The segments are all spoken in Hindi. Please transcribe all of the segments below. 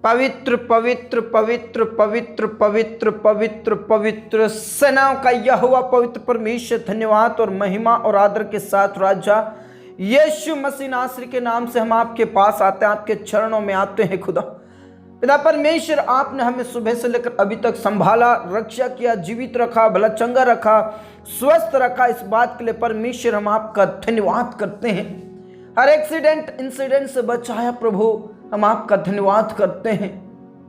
पवित्र पवित्र पवित्र पवित्र पवित्र पवित्र पवित्र सेनाओं का यहोवा पवित्र परमेश्वर, धन्यवाद और महिमा और आदर के साथ राजा यीशु मसीह नासरी के नाम से हम आपके पास आते हैं, आपके चरणों में आते हैं। खुदा पिता परमेश्वर, आपने हमें सुबह से लेकर अभी तक संभाला, रक्षा किया, जीवित रखा, भला चंगा रखा, स्वस्थ रखा। इस बात के लिए परमेश्वर हम आपका धन्यवाद करते हैं। हर एक्सीडेंट इंसिडेंट से बचाया प्रभु, हम आपका धन्यवाद करते हैं।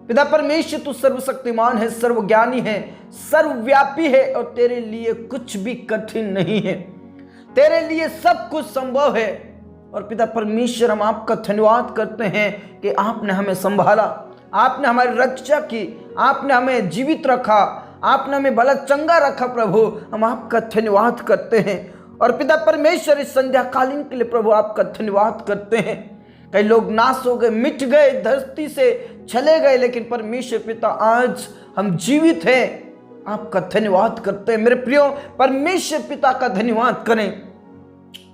पिता परमेश्वर, तू सर्वशक्तिमान है, सर्वज्ञानी है, सर्वव्यापी है और तेरे लिए कुछ भी कठिन नहीं है। तेरे लिए सब कुछ संभव है। और पिता परमेश्वर, हम आपका धन्यवाद करते हैं कि आपने हमें संभाला, आपने हमारी रक्षा की, आपने हमें जीवित रखा, आपने हमें भला चंगा रखा। प्रभु, हम आपका धन्यवाद करते हैं। और पिता परमेश्वर, इस संध्या कालीन के लिए प्रभु आपका धन्यवाद करते हैं। कई लोग नाश हो गए, मिट गए, धरती से चले गए, लेकिन परमेश्वर पिता आज हम जीवित हैं, आपका धन्यवाद करते हैं। मेरे प्रियो, परमेश्वर पिता का धन्यवाद करें,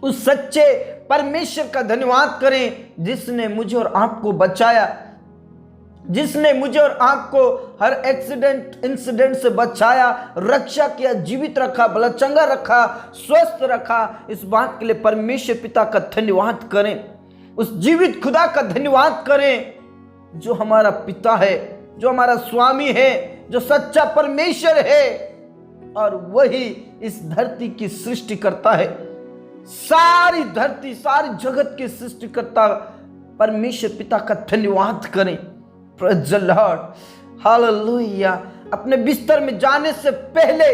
उस सच्चे परमेश्वर का धन्यवाद करें जिसने मुझे और आपको बचाया, जिसने मुझे और आपको हर एक्सीडेंट इंसिडेंट से बचाया, रक्षा किया, जीवित रखा, भला चंगा रखा, स्वस्थ रखा। इस बात के लिए परमेश्वर पिता का धन्यवाद करें, उस जीवित खुदा का धन्यवाद करें जो हमारा पिता है, जो हमारा स्वामी है, जो सच्चा परमेश्वर है और वही इस धरती की सृष्टि करता है। सारी धरती, सारी जगत की सृष्टि करता परमेश्वर पिता का धन्यवाद करें। Praise the Lord, hallelujah. अपने बिस्तर में जाने से पहले,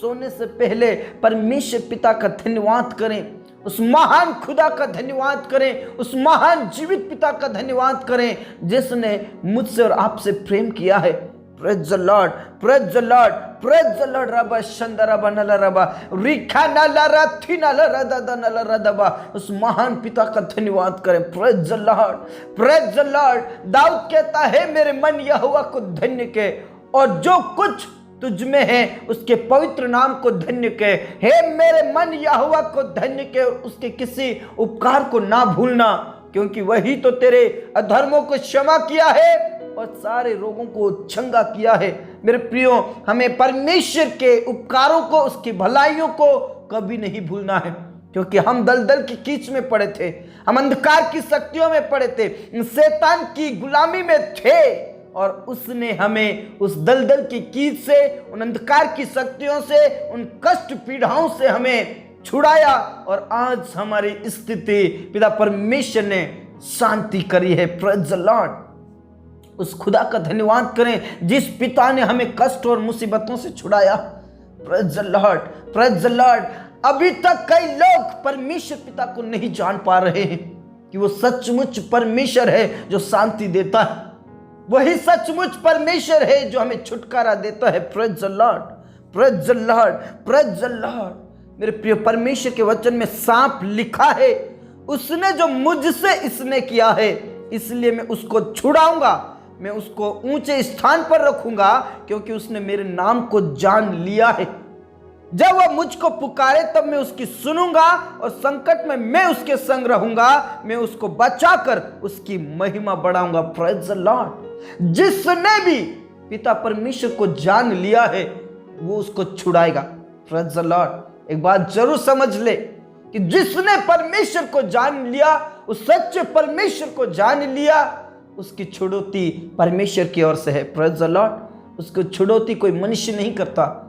सोने से पहले परमेश्वर पिता का धन्यवाद करें, उस महान खुदा का धन्यवाद करें, उस महान जीवित पिता का धन्यवाद करें जिसने मुझसे और आपसे प्रेम किया है। Praise the Lord, praise the Lord, praise the Lord. रबा शंदरबा नलरबा रिखा नलरा थी नलरा ददा नलरा दबा। उस महान पिता का धन्यवाद करें। Praise the Lord, praise the Lord. दाऊद कहता है, मेरे मन यहोवा को धन्य के और जो कुछ तुझ में है उसके पवित्र नाम को धन्य के। हे मेरे मन यहोवा को धन्य के, उसके किसी उपकार को ना भूलना, क्योंकि वही तो तेरे अधर्मों को क्षमा किया है और सारे रोगों को चंगा किया है। मेरे प्रियो, हमें परमेश्वर के उपकारों को, उसकी भलाइयों को कभी नहीं भूलना है, क्योंकि हम दलदल की कीच में पड़े थे, हम अंधकार की शक्तियों में पड़े थे, शैतान की गुलामी में थे और उसने हमें उस दलदल की कीच से, उन अंधकार की शक्तियों से, उन कष्ट पीड़ाओं से हमें छुड़ाया और आज हमारी स्थिति पिता परमेश्वर ने शांति करी है। Praise the Lord. उस खुदा का धन्यवाद करें जिस पिता ने हमें कष्ट और मुसीबतों से छुड़ाया। Praise the Lord, praise the Lord. अभी तक कई लोग परमेश्वर पिता को नहीं जान पा रहे हैं कि वो सचमुच परमेश्वर है जो शांति देता है, वही सचमुच परमेश्वर है जो हमें छुटकारा देता है। Praise the Lord, praise the Lord, praise the Lord. मेरे प्रिय, परमेश्वर के वचन में साफ लिखा है, उसने जो मुझसे इसने किया है इसलिए मैं उसको छुड़ाऊंगा, मैं उसको ऊंचे स्थान पर रखूंगा, क्योंकि उसने मेरे नाम को जान लिया है। जब वह मुझको पुकारे तब मैं उसकी सुनूंगा और संकट में मैं उसके संग रहूंगा, मैं उसको बचाकर उसकी महिमा बढ़ाऊंगा। Praise the Lord. जिसने भी पिता परमेश्वर को जान लिया है वो उसको छुड़ाएगा। Praise the Lord. एक बात जरूर समझ ले कि जिसने परमेश्वर को जान लिया, उस सच्चे परमेश्वर को जान लिया, उसकी छुड़ौती परमेश्वर की ओर से है। Praise the Lord. उसको छुड़ौती कोई मनुष्य नहीं करता।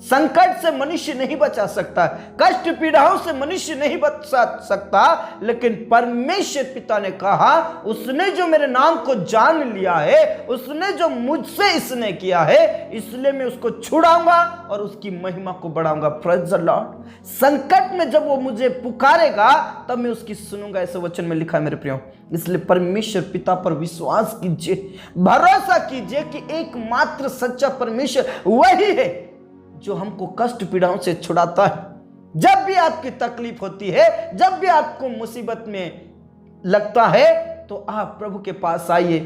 संकट से मनुष्य नहीं बचा सकता, कष्ट पीड़ाओं से मनुष्य नहीं बचा सकता, लेकिन परमेश्वर पिता ने कहा, उसने जो मेरे नाम को जान लिया है, उसने जो मुझसे इसने किया है, इसलिए मैं उसको छुड़ाऊंगा और उसकी महिमा को बढ़ाऊंगा। Praise the Lord. संकट में जब वो मुझे पुकारेगा तब मैं उसकी सुनूंगा, ऐसे वचन में लिखा है मेरे प्रियो। इसलिए परमेश्वर पिता पर विश्वास कीजिए, भरोसा कीजिए कि एकमात्र सच्चा परमेश्वर वही है जो हमको कष्ट पीड़ाओं से छुड़ाता है। जब भी आपकी तकलीफ होती है, जब भी आपको मुसीबत में लगता है, तो आप प्रभु के पास आइए।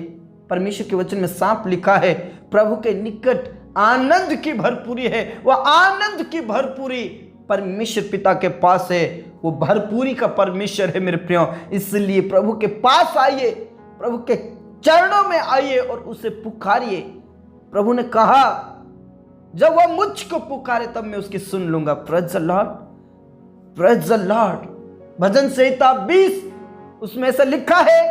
परमेश्वर के वचन में साफ लिखा है, प्रभु के निकट आनंद की भरपूरी है। वह आनंद की भरपूरी परमेश्वर पिता के पास है, वो भरपूरी का परमेश्वर है मेरे प्रियो। इसलिए प्रभु के पास आइए, प्रभु के चरणों में आइए और उसे पुकारिए। प्रभु ने कहा जब वह मुझको पुकारे तब मैं उसकी सुन लूंगा। Praise the Lord, praise the Lord. भजन संहिता 20 उसमें ऐसा लिखा है,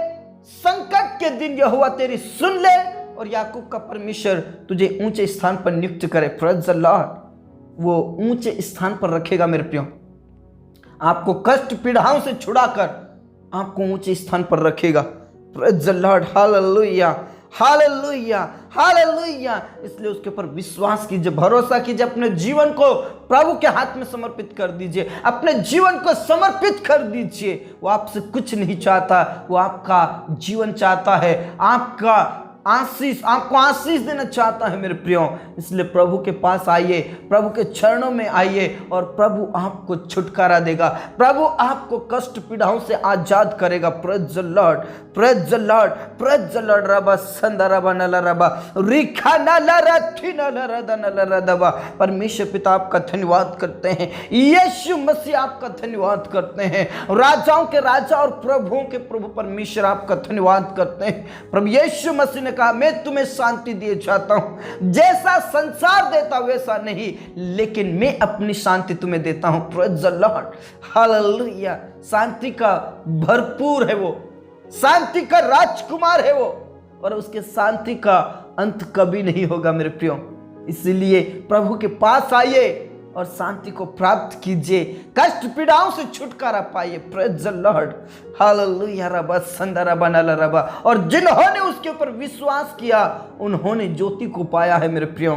संकट के दिन यहोवा तेरी सुन ले और याकूब का परमेश्वर तुझे ऊंचे स्थान पर नियुक्त करे। Praise the Lord. वो ऊंचे स्थान पर रखेगा मेरे प्रियो, आपको कष्ट पीड़ाओं से छुड़ाकर आपको ऊंचे स्थान पर रखेगा। Praise the Lord, hallelujah, hallelujah, hallelujah. इसलिए उसके ऊपर विश्वास कीजिए, भरोसा कीजिए, अपने जीवन को प्रभु के हाथ में समर्पित कर दीजिए, अपने जीवन को समर्पित कर दीजिए। वो आपसे कुछ नहीं चाहता, वो आपका जीवन चाहता है, आपका आशीष, आपको आशीष देना चाहता है मेरे प्रियो। इसलिए प्रभु के पास आइए, प्रभु के चरणों में आइए और प्रभु आपको छुटकारा देगा, प्रभु आपको कष्ट पीड़ाओं से आजाद करेगा। Praise the Lord, praise the Lord, praise the Lord. रबा संदा रबा नला रबा रिखा नला रथी नला रदा नला रदबा। परमेश्वर पिता आपका धन्यवाद करते हैं, यीशु मसीह आपका धन्यवाद करते हैं, राजाओं के राजा और प्रभुओं के प्रभु परमेश्वर आपका धन्यवाद करते हैं। प्रभु यीशु मसीह ने कहा मैं तुम्हें शांति दिए जाता हूं, जैसा संसार देता वैसा नहीं, लेकिन मैं अपनी शांति तुम्हें देता हूं। Praise the Lord, hallelujah. शांति का भरपूर है वो, शांति का राजकुमार है वो, और उसके शांति का अंत कभी नहीं होगा मेरे प्रियो। इसलिए प्रभु के पास आइए और शांति को प्राप्त कीजिए, कष्ट पीड़ाओं से छुटकारा पाइए। Praise the Lord, hallelujah. रबा संदा रबा नला रबा। और जिन्होंने उसके ऊपर विश्वास किया उन्होंने ज्योति को पाया है मेरे प्रियो।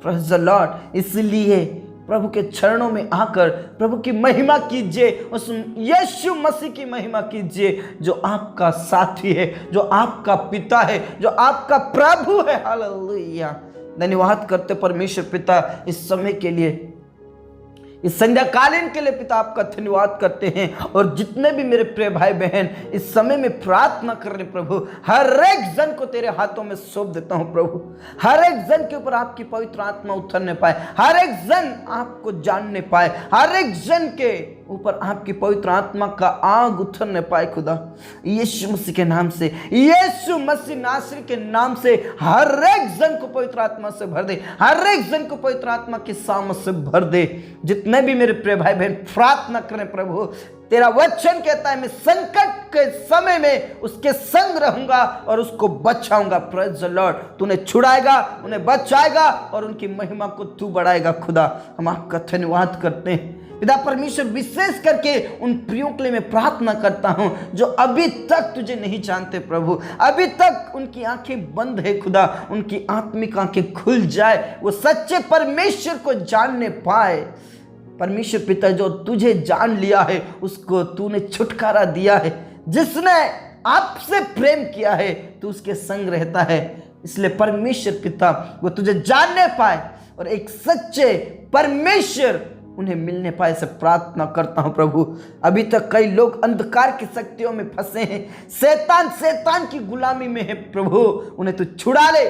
Praise the Lord. इसलिए प्रभु के चरणों में आकर प्रभु की महिमा कीजिए, उस यीशु मसीह की महिमा कीजिए जो आपका साथी है, जो आपका पिता है, जो आपका प्रभु है। हालेलुया। धन्यवाद करते परमेश्वर पिता इस समय के लिए, इस संध्याकालीन के लिए पिता आपका धन्यवाद करते हैं। और जितने भी मेरे प्रिय भाई बहन इस समय में प्रार्थना कर रहे प्रभु, हर एक जन को तेरे हाथों में सौंप देता हूं प्रभु। हर एक जन के ऊपर आपकी पवित्र आत्मा उतरने पाए, हर एक जन आपको जानने पाए, हर एक जन के ऊपर आपकी पवित्र आत्मा का आग उतरने पाए खुदा, यीशु मसीह के नाम से, यीशु मसीह नासरी के नाम से हर एक जन को पवित्र आत्मा से भर दे, हर एक जन को पवित्र आत्मा की सामर्थ से भर दे। जितने भी मेरे प्रिय भाई बहन प्रार्थना करें प्रभु, तेरा वचन कहता है मैं संकट के समय में उसके संग रहूंगा और उसको बचाऊंगा। Praise the Lord. तूने छुड़ाएगा, उन्हें बचाएगा और उनकी महिमा को तू बढ़ाएगा। खुदा हम आपका धन्यवाद करते हैं पिता परमेश्वर। विशेष करके उन प्रियों के लिए मैं प्रार्थना करता हूं जो अभी तक तुझे नहीं जानते प्रभु, अभी तक उनकी आंखें बंद है खुदा, उनकी आत्मिक आंखें खुल जाए, वो सच्चे परमेश्वर को जानने पाए। परमेश्वर पिता जो तुझे जान लिया है उसको तूने छुटकारा दिया है, जिसने आपसे प्रेम किया है तू उसके संग रहता है। इसलिए परमेश्वर पिता वो तुझे जानने पाए और एक सच्चे परमेश्वर उन्हें मिलने पाए से प्रार्थना करता हूं प्रभु। अभी तक कई लोग अंधकार की शक्तियों में फंसे हैं, शैतान की गुलामी में है प्रभु, उन्हें तू छुड़ा ले,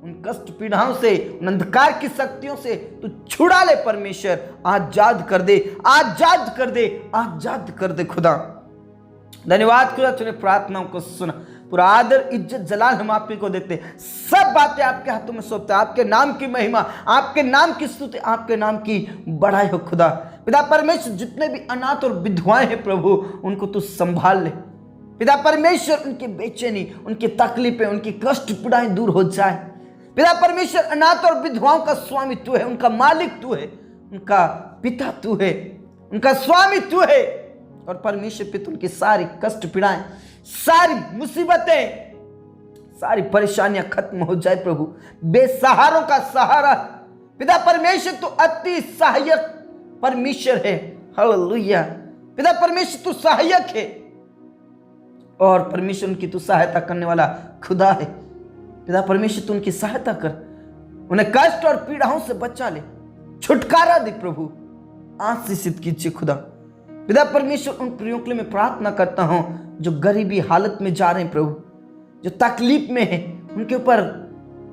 उन कष्ट पीड़ाओं से, उन अंधकार की शक्तियों से तू छुड़ा ले परमेश्वर। आजाद कर दे, आजाद कर दे, आजाद कर दे खुदा। धन्यवाद खुदा तूने प्रार्थनाओं को सुना। पूरा आदर इज्जत जलाल हम आप ही को देते, सब बातें आपके हाथों में सौंपते। आपके नाम की महिमा, आपके नाम की स्तुति, आपके नाम की बड़ाई हो खुदा। पिता परमेश्वर जितने भी अनाथ और विधवाएं हैं प्रभु उनको तू संभाल ले पिता परमेश्वर। उनकी बेचैनी, उनकी तकलीफें, उनकी कष्ट पीड़ाएं दूर हो जाए पिता परमेश्वर। अनाथ और विधवाओं का स्वामी तू है, उनका मालिक तू है, उनका पिता तू है, उनका स्वामी तू है। और परमेश्वर पिता उनकी सारी कष्ट पीड़ाएं, सारी मुसीबतें, सारी परेशानियां खत्म हो जाए प्रभु। बेसहारों का सहारा पिता परमेश्वर तू अति सहायक परमेश्वर है। हालेलुया। पिता परमेश्वर तू सहायक है और परमेश्वर उनकी तू सहायता करने वाला खुदा है। पिता परमेश्वर तू उनकी सहायता कर, उन्हें कष्ट और पीड़ाओं से बचा ले, छुटकारा दे प्रभु, आशीषित कीजिए खुदा। पिता परमेश्वर उन प्रियों के लिए मैं प्रार्थना करता हूं जो गरीबी हालत में जा रहे हैं प्रभु, जो तकलीफ में है, उनके ऊपर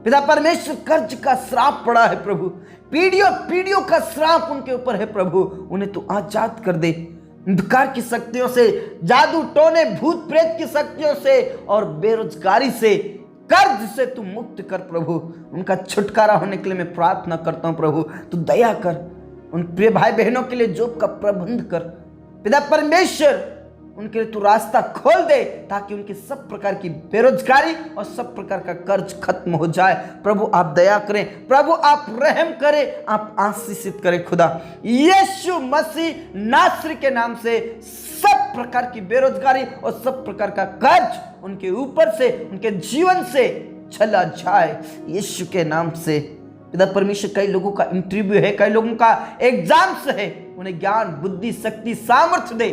पिता परमेश्वर कर्ज का श्राप पड़ा है प्रभु, पीढ़ियों पीढ़ियों का श्राप उनके ऊपर है प्रभु, उन्हें तू आजाद कर दे। अंधकार की शक्तियों से, जादू टोने भूत प्रेत की शक्तियों से और बेरोजगारी से, कर्ज से तू मुक्त कर प्रभु। उनका छुटकारा होने के लिए मैं प्रार्थना करता हूं प्रभु, तू दया कर। उन प्रिय भाई बहनों के लिए जॉब का प्रबंध कर पिता परमेश्वर, उनके लिए तू रास्ता खोल दे ताकि उनकी सब प्रकार की बेरोजगारी और सब प्रकार का कर्ज खत्म हो जाए। प्रभु आप दया करें, प्रभु आप रहम करें, आप आशीषित करें खुदा। यीशु मसीह नासरी के नाम से सब प्रकार की बेरोजगारी और सब प्रकार का कर्ज उनके ऊपर से, उनके जीवन से चला जाए यीशु के नाम से। पिता परमेश्वर, कई लोगों का इंटरव्यू है, कई लोगों का एग्जाम्स है, उन्हें ज्ञान बुद्धि शक्ति सामर्थ्य दे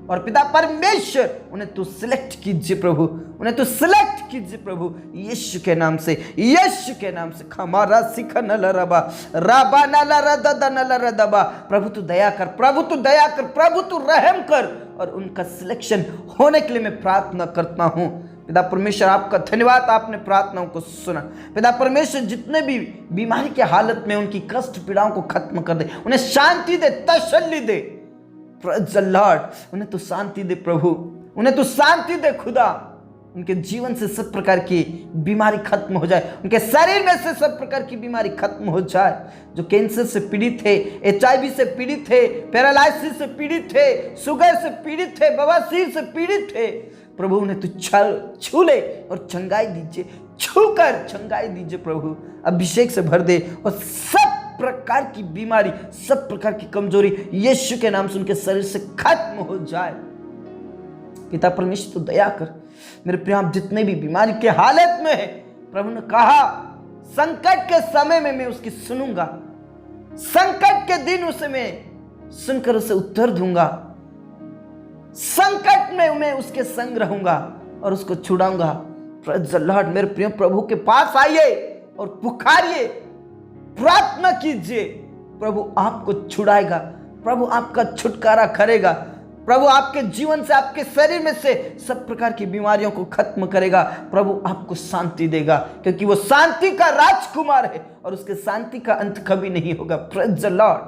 और पिता परमेश्वर उन्हें तू सिलेक्ट कीजिए प्रभु, उन्हें तू सिलेक्ट कीजिए प्रभु यीशु के नाम से, यीशु के नाम से। खमारा सिख नलरबा राबा नलरदा नलरदबा। प्रभु तू दया कर, प्रभु तू दया कर, प्रभु तू रहम कर और उनका सिलेक्शन होने के लिए मैं प्रार्थना करता हूं। पिता परमेश्वर आपका धन्यवाद, आपने प्रार्थनाओं को सुना। पिता परमेश्वर जितने भी बीमारी के हालत में उनकी कष्ट पीड़ाओं को खत्म कर दे, उन्हें शांति दे, तसल्ली दे। प्रेज़ द लॉर्ड, उन्हें तो शांति दे प्रभु, उन्हें तो शांति दे खुदा। उनके जीवन से सब प्रकार की बीमारी खत्म हो जाए, उनके शरीर में से सब प्रकार की बीमारी खत्म हो जाए। जो कैंसर से पीड़ित थे, HIV से पीड़ित थे, पैरालाइसिस से पीड़ित थे, शुगर से पीड़ित थे, बवासीर से पीड़ित थे, प्रभु उन्हें तो छू ले और चंगाई दीजिए, छूकर चंगाई दीजिए प्रभु। अभिषेक से भर दे और सब प्रकार की बीमारी, सब प्रकार की कमजोरी यीशु के नाम से उनके शरीर से खत्म हो जाए। पिता परमेश्वर तो दया कर मेरे प्रिय, आप जितने भी बीमारी के हालत में है, प्रभु ने कहा संकट के समय में मैं उसकी सुनूंगा, संकट के दिन उसे मैं सुनकर उसे उत्तर दूंगा, संकट में मैं उसके संग रहूंगा और उसको छुड़ाऊंगा। Praise the Lord. मेरे प्रिय, प्रभु के पास आइए और पुकारिए, प्रार्थना कीजिए, प्रभु आपको छुड़ाएगा, प्रभु आपका छुटकारा करेगा, प्रभु आपके जीवन से, आपके शरीर में से सब प्रकार की बीमारियों को खत्म करेगा। प्रभु आपको शांति देगा क्योंकि वो शांति का राजकुमार है और उसके शांति का अंत कभी नहीं होगा। Praise the Lord,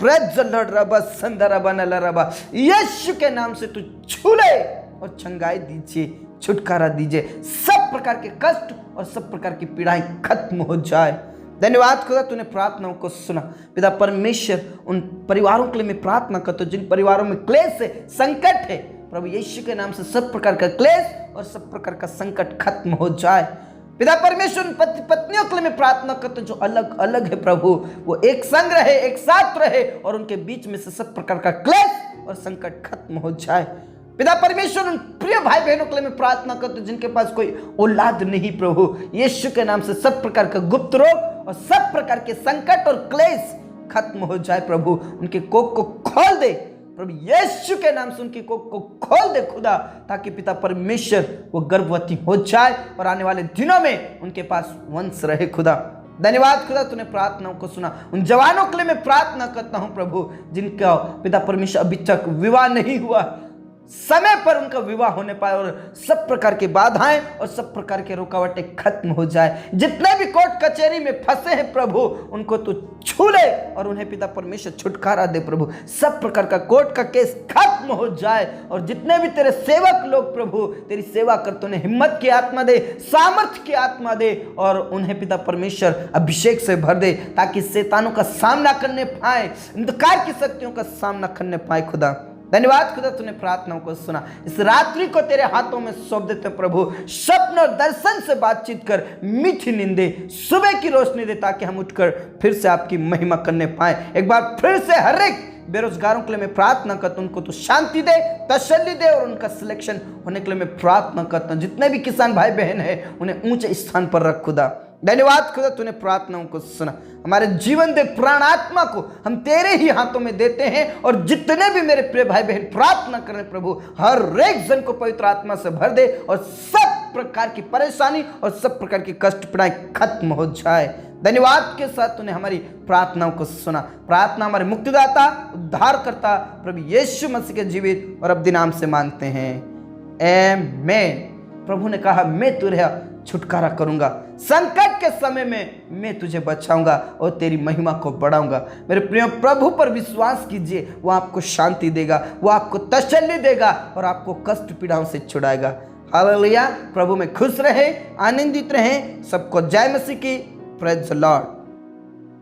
praise the Lord. रबा संदरबा नलरबा, यीशु के नाम से तू छू ले और चंगाई दीजिए, छुटकारा दीजिए, सब प्रकार के कष्ट और सब प्रकार की पीड़ाएं खत्म हो जाए। धन्यवाद खुदा, तूने प्रार्थनाओं को सुना। पिता परमेश्वर, उन परिवारों के लिए मैं प्रार्थना करता हूं जिन परिवारों में क्लेश है, संकट है, प्रभु यीशु के नाम से सब प्रकार का क्लेश और सब प्रकार का संकट खत्म हो जाए। पिता परमेश्वर, उन पति पत्नियों के लिए मैं प्रार्थना करता हूं जो अलग अलग है, प्रभु वो एक संग रहे, एक साथ रहे और उनके बीच में से सब प्रकार का क्लेश और संकट खत्म हो जाए। पिता परमेश्वर, उन प्रिय भाई बहनों के लिए मैं प्रार्थना करता हूं जिनके पास कोई औलाद नहीं, प्रभु यीशु के नाम से सब प्रकार का गुप्त रोग और सब प्रकार के संकट और क्लेश खत्म हो जाए। प्रभु उनके कोख को खोल दे, प्रभु यीशु के नाम से उनकी कोख को खोल दे खुदा, ताकि पिता परमेश्वर वो गर्भवती हो जाए और आने वाले दिनों में उनके पास वंश रहे खुदा। धन्यवाद खुदा, तूने प्रार्थनाओं को सुना। उन जवानों के लिए मैं प्रार्थना करता हूं प्रभु जिनका पिता परमेश्वर अभी तक विवाह नहीं हुआ, समय पर उनका विवाह होने पाए और सब प्रकार की बाधाएं और सब प्रकार के रुकावटें खत्म हो जाए। जितने भी कोर्ट कचहरी में फंसे हैं प्रभु उनको तो छू ले और उन्हें पिता परमेश्वर छुटकारा दे प्रभु। सब प्रकार का कोर्ट का केस खत्म हो जाए और जितने भी तेरे सेवक लोग प्रभु तेरी सेवा करते उन्हें हिम्मत की आत्मा दे, सामर्थ्य की आत्मा दे और उन्हें पिता परमेश्वर अभिषेक से भर दे ताकि शैतानों का सामना करने पाए, अंधकार की शक्तियों का सामना करने पाए खुदा। धन्यवाद खुदा, तूने प्रार्थनाओं को सुना। इस रात्रि को तेरे हाथों में सौंप देते प्रभु। स्वप्न और दर्शन से बातचीत कर, मीठी नींदे, सुबह की रोशनी दे ताकि हम उठकर फिर से आपकी महिमा करने पाए। एक बार फिर से हर एक बेरोजगारों के लिए मैं प्रार्थना करता हूं, उनको तो शांति दे, तसल्ली दे और उनका सिलेक्शन होने के लिए मैं प्रार्थना करता हूं। जितने भी किसान भाई बहन हैं उन्हें ऊंचे स्थान पर रख खुदा। धन्यवाद खुदा, तूने प्रार्थनाओं को सुना। हमारे जीवन दे, प्राण आत्मा को हम तेरे ही हाथों में देते हैं और जितने भी मेरे प्रिय भाई बहन प्रार्थना कर रहे हैं प्रभु हर एक जन को पवित्र आत्मा से भर दे और सब प्रकार की परेशानी और सब प्रकार की कष्ट पीड़ाएं खत्म हो जाए। धन्यवाद के साथ तूने हमारी प्रार्थनाओं को सुना। प्रार्थना हमारे मुक्तिदाता, उद्धारकर्ता प्रभु यीशु मसीह के जीवित और अब्दी नाम से मांगते हैं, आमीन। प्रभु ने कहा मैं तुझे छुटकारा करूंगा, संकट के समय में मैं तुझे बचाऊंगा और तेरी महिमा को बढ़ाऊंगा। मेरे प्रिय, प्रभु पर विश्वास कीजिए, वो आपको शांति देगा, वो आपको तसल्ली देगा और आपको कष्ट पीड़ाओं से छुड़ाएगा। हालेलुया। प्रभु में खुश रहे, आनंदित रहे। सबको जय मसीह की। Praise the Lord.